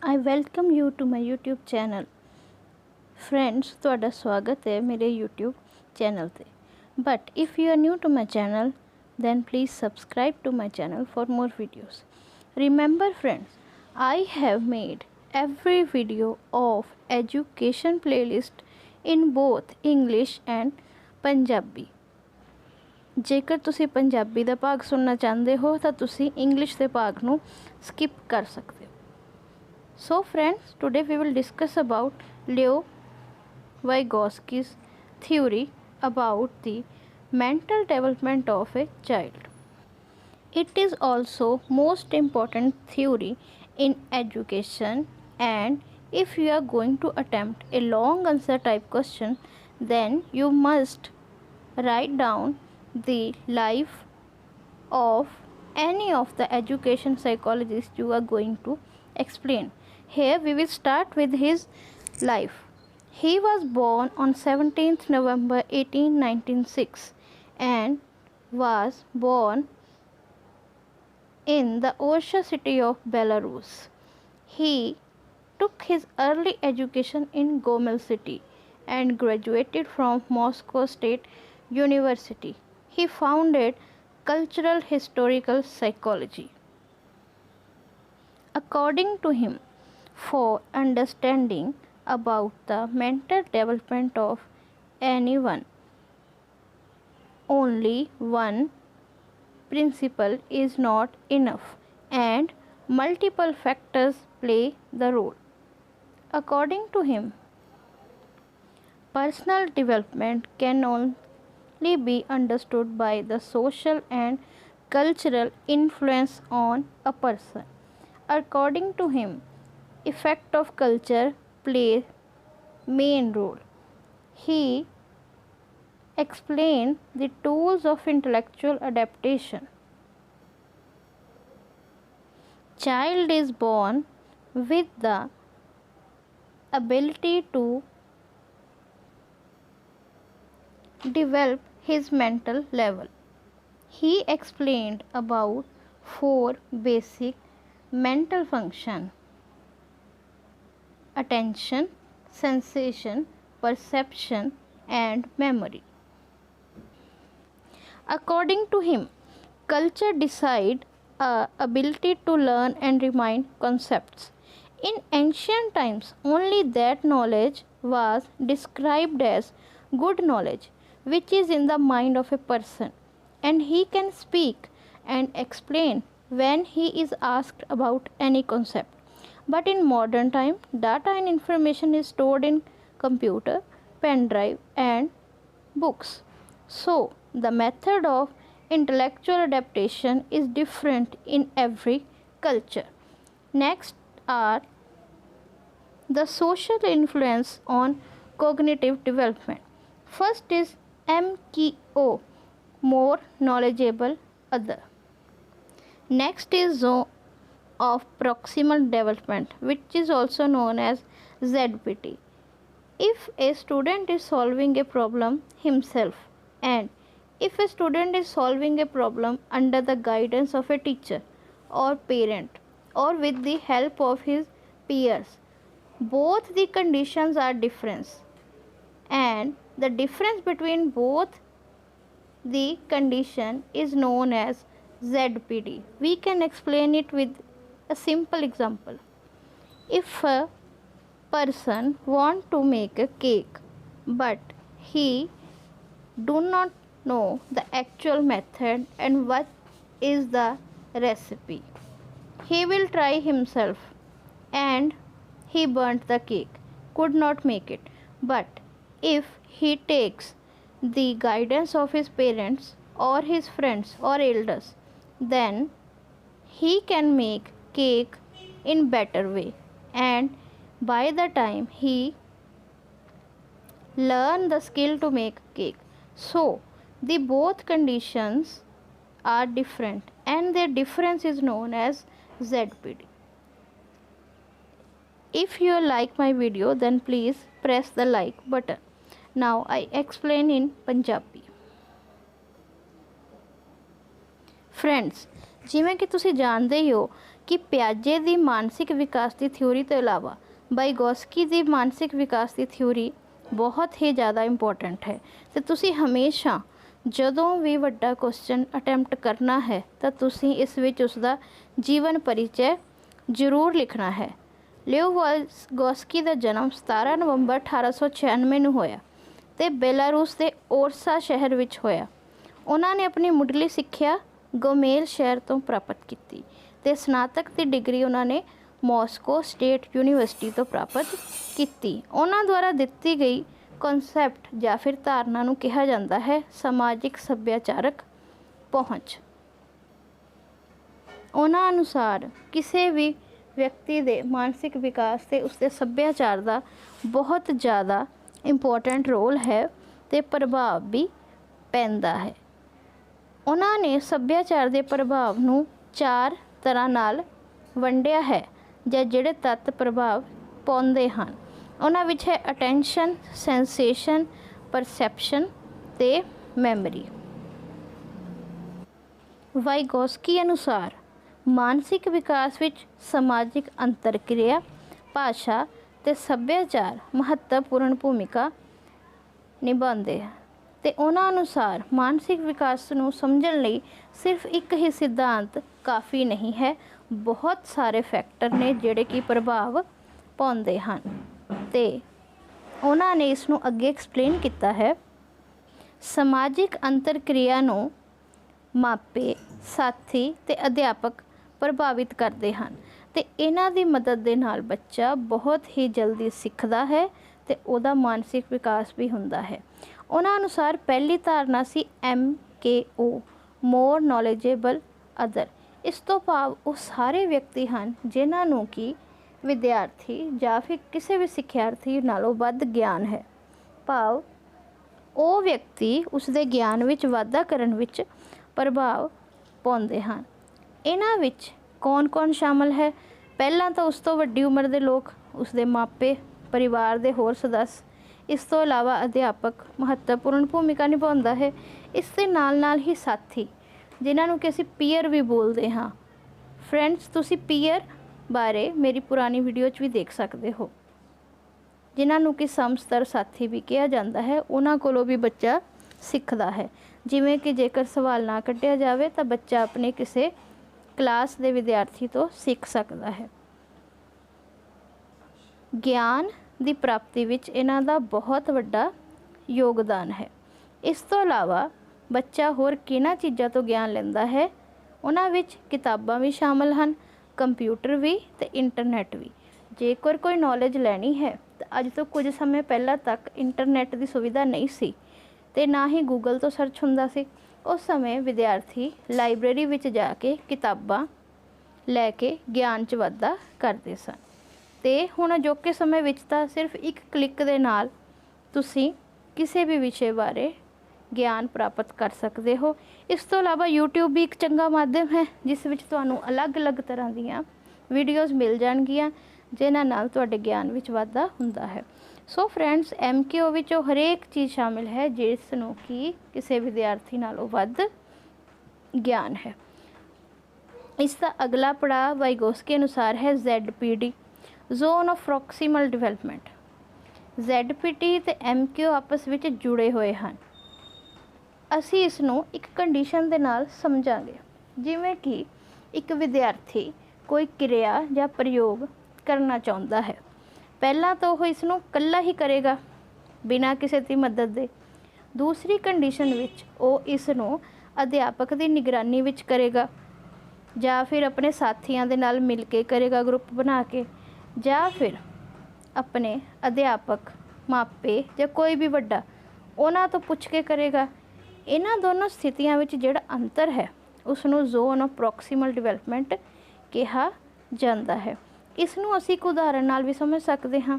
I welcome you to my YouTube channel. Friends, ਤੁਹਾਡਾ ਸਵਾਗਤ ਹੈ ਮੇਰੇ YouTube channel ਤੇ. But if you are new to my channel, then please subscribe to my channel for more videos. Remember friends, I have made every video of education playlist in both English and Punjabi. ਜੇਕਰ ਤੁਸੀਂ ਪੰਜਾਬੀ ਦਾ ਭਾਗ ਸੁਣਨਾ ਚਾਹੁੰਦੇ ਹੋ ਤਾਂ ਤੁਸੀਂ English ਦੇ ਭਾਗ ਨੂੰ ਸਕਿਪ ਕਰ ਸਕਦੇ ਹੋ. So friends, today we will discuss about Leo Vygotsky's theory about the mental development of a child. It is also most important theory in education, and if you are going to attempt a long answer type question, then you must write down the life of any of the education psychologists you are going to explain. Here we will start with his life. He was born on 17th November 1896 and was born in the Orsha city of Belarus. He took his early education in Gomel city and graduated from Moscow State University. He founded cultural historical psychology. According to him, for understanding about the mental development of anyone, only one principle is not enough and multiple factors play the role. According to him, personal development can only be understood by the social and cultural influence on a person. According to him, effect of culture play main role. He explained the tools of intellectual adaptation. Child is born with the ability to develop his mental level. He explained about 4 basic mental function: attention, sensation, perception, and memory. According to him, culture decide ability to learn and remind concepts. In ancient times, only that knowledge was described as good knowledge, which is in the mind of a person, and he can speak and explain when he is asked about any concept. But in modern time, data and information is stored in computer, pen drive, and books. So the method of intellectual adaptation is different in every culture. Next are the social influence on cognitive development. First is MKO, more knowledgeable other. Next is zone of proximal development, which is also known as ZPT. If a student is solving a problem himself, and if a student is solving a problem under the guidance of a teacher or parent or with the help of his peers, both the conditions are different, and the difference between both the condition is known as ZPD. We can explain it with a simple example. If a person want to make a cake but he do not know the actual method and what is the recipe, he will try himself and he burnt the cake, could not make it. But if he takes the guidance of his parents or his friends or elders, then he can make cake in better way, and by the time he learn the skill to make cake. So the both conditions are different and their difference is known as ZPD. If you like my video, then please press the like button. Now I explain in Punjabi. Friends, ਜਿਵੇਂ ਕਿ ਤੁਸੀਂ ਜਾਣਦੇ ਹੀ ਹੋ कि ਪਿਆਜੇ ਦੀ ਮਾਨਸਿਕ ਵਿਕਾਸ ਦੀ theory ਤੋਂ ਇਲਾਵਾ ਵਾਈਗੋਸਕੀ ਦੀ ਮਾਨਸਿਕ ਵਿਕਾਸ ਦੀ ਥਿਊਰੀ ਬਹੁਤ ਹੀ ਜ਼ਿਆਦਾ ਇੰਪੋਰਟੈਂਟ ਹੈ। ਅਤੇ ਤੁਸੀਂ ਹਮੇਸ਼ਾ ਜਦੋਂ ਵੀ ਵੱਡਾ ਕੁਐਸਚਨ ਅਟੈਂਪਟ ਕਰਨਾ ਹੈ ਤਾਂ ਤੁਸੀਂ ਇਸ ਵਿੱਚ ਉਸਦਾ ਜੀਵਨ ਪਰਿਚੈ ਜ਼ਰੂਰ ਲਿਖਣਾ ਹੈ। ਲਿਓ ਵਾਈਗੋਸਕੀ ਦਾ ਜਨਮ 17 ਨਵੰਬਰ 1896 ਨੂੰ ਹੋਇਆ ਅਤੇ ਬੇਲਾਰੂਸ ਦੇ ਓਰਸਾ ਸ਼ਹਿਰ ਵਿੱਚ ਹੋਇਆ। ਉਹਨਾਂ ਨੇ ਆਪਣੀ ਮੁੱਢਲੀ ਸਿੱਖਿਆ ਗੋਮੇਲ ਸ਼ਹਿਰ ਤੋਂ ਪ੍ਰਾਪਤ ਕੀਤੀ ਅਤੇ ਸਨਾਤਕ ਦੀ ਡਿਗਰੀ ਉਹਨਾਂ ਨੇ ਮਾਸਕੋ ਸਟੇਟ ਯੂਨੀਵਰਸਿਟੀ ਤੋਂ ਪ੍ਰਾਪਤ ਕੀਤੀ। ਉਹਨਾਂ ਦੁਆਰਾ ਦਿੱਤੀ ਗਈ ਕਨਸੈਪਟ ਜਾਂ ਫਿਰ ਧਾਰਨਾ ਨੂੰ ਕਿਹਾ ਜਾਂਦਾ ਹੈ ਸਮਾਜਿਕ ਸੱਭਿਆਚਾਰਕ ਪਹੁੰਚ। ਉਹਨਾਂ ਅਨੁਸਾਰ ਕਿਸੇ ਵੀ ਵਿਅਕਤੀ ਦੇ ਮਾਨਸਿਕ ਵਿਕਾਸ ਅਤੇ ਉਸਦੇ ਸੱਭਿਆਚਾਰ ਦਾ ਬਹੁਤ ਜ਼ਿਆਦਾ ਇੰਪੋਰਟੈਂਟ ਰੋਲ ਹੈ ਅਤੇ ਪ੍ਰਭਾਵ ਵੀ ਪੈਂਦਾ ਹੈ। ਉਹਨਾਂ ਨੇ ਸੱਭਿਆਚਾਰ ਦੇ ਪ੍ਰਭਾਵ ਨੂੰ 4 ਤਰ੍ਹਾਂ ਨਾਲ ਵੰਡਿਆ ਹੈ ਜਾਂ ਜਿਹੜੇ ਤੱਤ ਪ੍ਰਭਾਵ ਪਾਉਂਦੇ ਹਨ। ਉਹਨਾਂ ਵਿੱਚ ਹੈ ਅਟੈਂਸ਼ਨ, ਸੈਂਸੇਸ਼ਨ, ਪਰਸੈਪਸ਼ਨ ਅਤੇ ਮੈਮਰੀ। ਵਾਈਗੋਸਕੀ ਅਨੁਸਾਰ ਮਾਨਸਿਕ ਵਿਕਾਸ ਵਿੱਚ ਸਮਾਜਿਕ ਅੰਤਰਕਿਰਿਆ, ਭਾਸ਼ਾ ਅਤੇ ਸੱਭਿਆਚਾਰ ਮਹੱਤਵਪੂਰਨ ਭੂਮਿਕਾ ਨਿਭਾਉਂਦੇ ਹਨ। ਅਤੇ ਉਹਨਾਂ ਅਨੁਸਾਰ ਮਾਨਸਿਕ ਵਿਕਾਸ ਨੂੰ ਸਮਝਣ ਲਈ ਸਿਰਫ ਇੱਕ ਹੀ ਸਿਧਾਂਤ ਕਾਫੀ ਨਹੀਂ ਹੈ, ਬਹੁਤ ਸਾਰੇ ਫੈਕਟਰ ਨੇ ਜਿਹੜੇ ਕਿ ਪ੍ਰਭਾਵ ਪਾਉਂਦੇ ਹਨ। ਅਤੇ ਉਹਨਾਂ ਨੇ ਇਸ ਨੂੰ ਅੱਗੇ ਐਕਸਪਲੇਨ ਕੀਤਾ ਹੈ। ਸਮਾਜਿਕ ਅੰਤਰਕਿਰਿਆ ਨੂੰ ਮਾਪੇ, ਸਾਥੀ ਅਤੇ ਅਧਿਆਪਕ ਪ੍ਰਭਾਵਿਤ ਕਰਦੇ ਹਨ ਅਤੇ ਇਹਨਾਂ ਦੀ ਮਦਦ ਦੇ ਨਾਲ ਬੱਚਾ ਬਹੁਤ ਹੀ ਜਲਦੀ ਸਿੱਖਦਾ ਹੈ ਅਤੇ ਉਹਦਾ ਮਾਨਸਿਕ ਵਿਕਾਸ ਵੀ ਹੁੰਦਾ ਹੈ। ਉਹਨਾਂ ਅਨੁਸਾਰ ਪਹਿਲੀ ਧਾਰਨਾ ਸੀ MKO ਮੋਰ ਨੌਲੇਜੇਬਲ ਅਦਰ। ਇਸ ਤੋਂ ਭਾਵ ਉਹ ਸਾਰੇ ਵਿਅਕਤੀ ਹਨ ਜਿਨ੍ਹਾਂ ਨੂੰ ਕਿ ਵਿਦਿਆਰਥੀ ਜਾਂ ਫਿਰ ਕਿਸੇ ਵੀ ਸਿੱਖਿਆਰਥੀ ਨਾਲੋਂ ਵੱਧ ਗਿਆਨ ਹੈ। ਭਾਵ ਉਹ ਵਿਅਕਤੀ ਉਸਦੇ ਗਿਆਨ ਵਿੱਚ ਵਾਧਾ ਕਰਨ ਵਿੱਚ ਪ੍ਰਭਾਵ ਪਾਉਂਦੇ ਹਨ। ਇਹਨਾਂ ਵਿੱਚ ਕੌਣ ਸ਼ਾਮਲ ਹੈ? ਪਹਿਲਾਂ ਤਾਂ ਉਸ ਤੋਂ ਵੱਡੀ ਉਮਰ ਦੇ ਲੋਕ, ਉਸਦੇ ਮਾਪੇ, ਪਰਿਵਾਰ ਦੇ ਹੋਰ ਸਦੱਸ। ਇਸ ਤੋਂ ਇਲਾਵਾ ਅਧਿਆਪਕ ਮਹੱਤਵਪੂਰਨ ਭੂਮਿਕਾ ਨਿਭਾਉਂਦਾ ਹੈ। ਇਸ ਦੇ ਨਾਲ ਹੀ ਸਾਥੀ, ਜਿਨ੍ਹਾਂ ਨੂੰ ਕਿ ਅਸੀਂ ਪੀਅਰ ਵੀ ਬੋਲਦੇ ਹਾਂ। ਫਰੈਂਡਸ, ਤੁਸੀਂ ਪੀਅਰ ਬਾਰੇ ਮੇਰੀ ਪੁਰਾਣੀ ਵੀਡੀਓ 'ਚ ਵੀ ਦੇਖ ਸਕਦੇ ਹੋ, ਜਿਨ੍ਹਾਂ ਨੂੰ ਕਿ ਸਮਸਤਰ ਸਾਥੀ ਵੀ ਕਿਹਾ ਜਾਂਦਾ ਹੈ। ਉਹਨਾਂ ਕੋਲੋਂ ਵੀ ਬੱਚਾ ਸਿੱਖਦਾ ਹੈ। ਜਿਵੇਂ ਕਿ ਜੇਕਰ ਸਵਾਲ ਨਾ ਕੱਢਿਆ ਜਾਵੇ ਤਾਂ ਬੱਚਾ ਆਪਣੇ ਕਿਸੇ ਕਲਾਸ ਦੇ ਵਿਦਿਆਰਥੀ ਤੋਂ ਸਿੱਖ ਸਕਦਾ ਹੈ। ਗਿਆਨ ਦੀ ਪ੍ਰਾਪਤੀ ਵਿੱਚ ਇਹਨਾਂ ਦਾ ਬਹੁਤ ਵੱਡਾ ਯੋਗਦਾਨ ਹੈ। ਇਸ ਤੋਂ ਇਲਾਵਾ ਬੱਚਾ ਹੋਰ ਕਿਹਨਾਂ ਚੀਜ਼ਾਂ ਤੋਂ ਗਿਆਨ ਲੈਂਦਾ ਹੈ? ਉਹਨਾਂ ਵਿੱਚ ਕਿਤਾਬਾਂ ਵੀ ਸ਼ਾਮਲ ਹਨ, ਕੰਪਿਊਟਰ ਵੀ ਅਤੇ ਇੰਟਰਨੈਟ ਵੀ। ਜੇਕਰ ਕੋਈ ਨੌਲੇਜ ਲੈਣੀ ਹੈ ਤਾਂ ਅੱਜ ਤੋਂ ਕੁਝ ਸਮੇਂ ਪਹਿਲਾਂ ਤੱਕ ਇੰਟਰਨੈਟ ਦੀ ਸੁਵਿਧਾ ਨਹੀਂ ਸੀ ਅਤੇ ਨਾ ਹੀ ਗੂਗਲ ਤੋਂ ਸਰਚ ਹੁੰਦਾ ਸੀ। ਉਸ ਸਮੇਂ ਵਿਦਿਆਰਥੀ ਲਾਇਬ੍ਰੇਰੀ ਵਿੱਚ ਜਾ ਕੇ ਕਿਤਾਬਾਂ ਲੈ ਕੇ ਗਿਆਨ 'ਚ ਵਾਧਾ ਕਰਦੇ ਸਨ। ਅਤੇ ਹੁਣ ਅਜੋਕੇ ਸਮੇਂ ਵਿੱਚ ਤਾਂ ਸਿਰਫ ਇੱਕ ਕਲਿੱਕ ਦੇ ਨਾਲ ਤੁਸੀਂ ਕਿਸੇ ਵੀ ਵਿਸ਼ੇ ਬਾਰੇ ਗਿਆਨ ਪ੍ਰਾਪਤ ਕਰ ਸਕਦੇ ਹੋ। ਇਸ ਤੋਂ ਇਲਾਵਾ YouTube ਵੀ ਇੱਕ ਚੰਗਾ ਮਾਧਿਅਮ ਹੈ, ਜਿਸ ਵਿੱਚ ਤੁਹਾਨੂੰ ਅਲੱਗ-ਅਲੱਗ ਤਰ੍ਹਾਂ ਦੀਆਂ ਵੀਡੀਓਜ਼ ਮਿਲ ਜਾਣਗੀਆਂ, ਜਿਨ੍ਹਾਂ ਨਾਲ ਤੁਹਾਡੇ ਗਿਆਨ ਵਿੱਚ ਵਾਧਾ ਹੁੰਦਾ ਹੈ। ਸੋ ਫਰੈਂਡਸ, MKO ਵਿੱਚ ਉਹ ਹਰੇਕ ਚੀਜ਼ ਸ਼ਾਮਿਲ ਹੈ ਜਿਸ ਨੂੰ ਕਿ ਕਿਸੇ ਵਿਦਿਆਰਥੀ ਨਾਲੋਂ ਵੱਧ ਗਿਆਨ ਹੈ। ਇਸ ਦਾ ਅਗਲਾ ਪੜਾਅ ਵਾਈਗੋਸਕੀ ਅਨੁਸਾਰ ਹੈ ZPD zone of ਪ੍ਰੋਕਸੀਮਲ development. ZPD ਅਤੇ MKO ਆਪਸ ਵਿੱਚ ਜੁੜੇ ਹੋਏ ਹਨ। ਅਸੀਂ ਇਸ ਨੂੰ ਇੱਕ ਕੰਡੀਸ਼ਨ ਦੇ ਨਾਲ ਸਮਝਾਂਗੇ। ਜਿਵੇਂ ਕਿ ਇੱਕ ਵਿਦਿਆਰਥੀ ਕੋਈ ਕਿਰਿਆ ਜਾਂ ਪ੍ਰਯੋਗ ਕਰਨਾ ਚਾਹੁੰਦਾ ਹੈ, ਪਹਿਲਾਂ ਤਾਂ ਉਹ ਇਸ ਨੂੰ ਇਕੱਲਾ ਹੀ ਕਰੇਗਾ ਬਿਨਾਂ ਕਿਸੇ ਦੀ ਮਦਦ ਦੇ। ਦੂਸਰੀ ਕੰਡੀਸ਼ਨ ਵਿੱਚ ਉਹ ਇਸ ਨੂੰ ਅਧਿਆਪਕ ਦੀ ਨਿਗਰਾਨੀ ਵਿੱਚ ਕਰੇਗਾ ਜਾਂ ਫਿਰ ਆਪਣੇ ਸਾਥੀਆਂ ਦੇ ਨਾਲ ਮਿਲ ਕੇ ਕਰੇਗਾ, ਗਰੁੱਪ ਬਣਾ ਕੇ, ਜਾਂ ਫਿਰ ਆਪਣੇ ਅਧਿਆਪਕ, ਮਾਪੇ ਜਾਂ ਕੋਈ ਵੀ ਵੱਡਾ ਉਹਨਾਂ ਤੋਂ ਪੁੱਛ ਕੇ ਕਰੇਗਾ। ਇਹਨਾਂ ਦੋਨੋਂ ਸਥਿਤੀਆਂ ਵਿੱਚ ਜਿਹੜਾ ਅੰਤਰ ਹੈ ਉਸ ਨੂੰ ਜ਼ੋਨ ਆਫ ਪ੍ਰੋਕਸੀਮਲ ਡਿਵੈਲਪਮੈਂਟ ਕਿਹਾ ਜਾਂਦਾ ਹੈ। ਇਸ ਨੂੰ ਅਸੀਂ ਇੱਕ ਉਦਾਹਰਨ ਨਾਲ ਵੀ ਸਮਝ ਸਕਦੇ ਹਾਂ।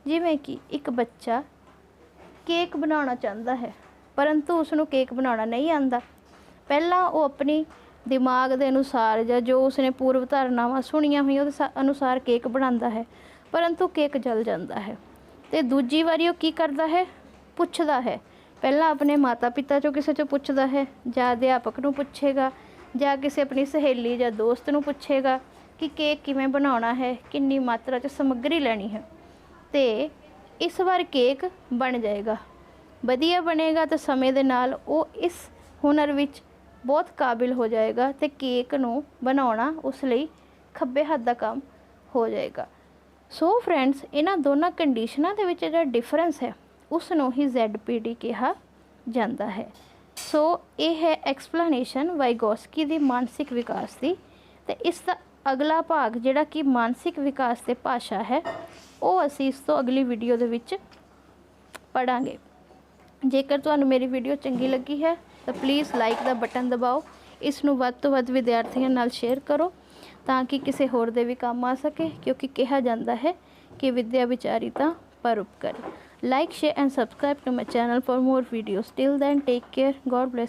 ਜਿਵੇਂ ਕਿ ਇੱਕ ਬੱਚਾ ਕੇਕ ਬਣਾਉਣਾ ਚਾਹੁੰਦਾ ਹੈ, ਪਰੰਤੂ ਉਸ ਨੂੰ ਕੇਕ ਬਣਾਉਣਾ ਨਹੀਂ ਆਉਂਦਾ। ਪਹਿਲਾਂ ਉਹ ਆਪਣੀ ਦਿਮਾਗ ਦੇ ਅਨੁਸਾਰ ਜਾਂ ਜੋ ਉਸਨੇ ਪੂਰਵ ਧਾਰਨਾਵਾਂ ਸੁਣੀਆਂ ਹੋਈਆਂ ਉਹਦੇ ਅਨੁਸਾਰ ਕੇਕ ਬਣਾਉਂਦਾ ਹੈ, ਪਰੰਤੂ ਕੇਕ ਜਲ ਜਾਂਦਾ ਹੈ। ਅਤੇ ਦੂਜੀ ਵਾਰੀ ਉਹ ਕੀ ਕਰਦਾ ਹੈ? ਪੁੱਛਦਾ ਹੈ। ਪਹਿਲਾਂ ਆਪਣੇ ਮਾਤਾ ਪਿਤਾ 'ਚੋਂ ਕਿਸੇ 'ਚੋਂ ਪੁੱਛਦਾ ਹੈ, ਜਾਂ ਅਧਿਆਪਕ ਨੂੰ ਪੁੱਛੇਗਾ, ਜਾਂ ਕਿਸੇ ਆਪਣੀ ਸਹੇਲੀ ਜਾਂ ਦੋਸਤ ਨੂੰ ਪੁੱਛੇਗਾ, कि केक किवें बनाउणा है, किन्नी मात्रा च समग्री लैनी है, तो इस बार केक बन जाएगा। वधिया बनेगा तो समय दे नाल वो इस हुनर विच बहुत काबिल हो जाएगा, तो केक नूं बनाउणा उस लई खब्बे हत्थ दा काम हो जाएगा। सो फ्रेंड्स, इन्हां दोनों कंडीशनां दे विच जिहड़ा डिफरेंस है उसनूं ही ZPD कहा जाता है। सो ये है एक्सप्लेनेशन वाइगोस्की दी मानसिक विकास की। तो इसका अगला भाग जिहड़ा कि मानसिक विकास ते भाषा है वो असीं इस तो अगली वीडियो दे विच पढ़ांगे। जेकर तुहानूं मेरी वीडियो चंगी लगी है तो प्लीज़ लाइक दा बटन दबाओ, इसनूं वध तो वध विद्यार्थियों नाल शेयर करो ताकि किसी होर दे भी काम आ सके, क्योंकि कहा जाता है कि विद्या विचारी तां परोपकारी। Like, share and subscribe to my channel for more videos. Till then, take care. God bless.